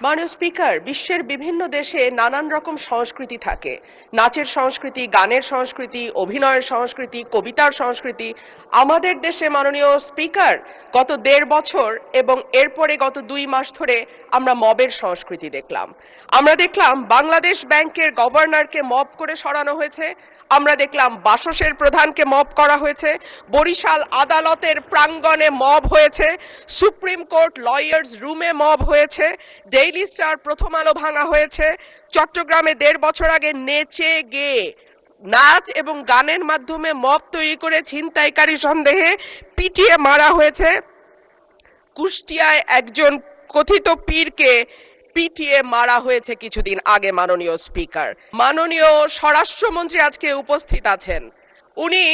মাননীয় স্পিকার, বিশ্বের বিভিন্ন দেশে নানান রকম সংস্কৃতি থাকে। নাচের সংস্কৃতি, গানের সংস্কৃতি, অভিনয়ের সংস্কৃতি, কবিতার সংস্কৃতি। আমাদের দেশে মাননীয় স্পিকার গত ১.৫ বছর এবং এরপরে গত ২ মাস ধরে আমরা মবের সংস্কৃতি দেখলাম। আমরা দেখলাম বাংলাদেশ ব্যাংকের গভর্নরকে মব করে সরানো হয়েছে। আমরা দেখলাম বাসসের প্রধানকে মব করা হয়েছে। বরিশাল আদালতের প্রাঙ্গণে মব হয়েছে। সুপ্রিম কোর্ট লয়ার্স রুমে মব হয়েছে। ডেইলি স্টার, প্রথম আলো ভাঙা হয়েছে। চট্টগ্রামে ১.৫ বছর আগে নেচে গেয়ে নাচ এবং গানের মাধ্যমে মব তৈরি করে ছিনতাইকারী সন্দেহে পিটিয়ে মারা হয়েছে। কুষ্টিয়ায় একজন কথিত পীরকে পিটিয়ে মারা হয়েছে কিছুদিন আগে। মাননীয় স্পিকার, মাননীয় স্বরাষ্ট্রমন্ত্রী আজকে উপস্থিত আছেন। উনি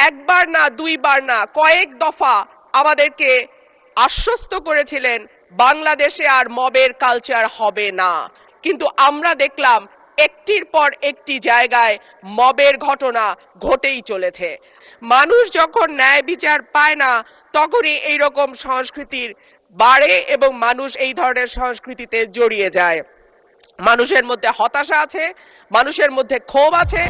একবার না, দুইবার না, কয়েক দফা আমাদেরকে আশ্বস্ত করেছিলেন বাংলাদেশে আর মবের কালচার হবে না। কিন্তু আমরা দেখলাম একটির পর একটি জায়গায় মবের ঘটনা ঘটেই চলেছে। মানুষ যখন ন্যায় বিচার পায় না, তখনই এইরকম সংস্কৃতির বাড়ে এবং মানুষ এই ধরনের সংস্কৃতিতে জড়িয়ে যায়। মানুষের মধ্যে হতাশা আছে, মানুষের মধ্যে ক্ষোভ আছে।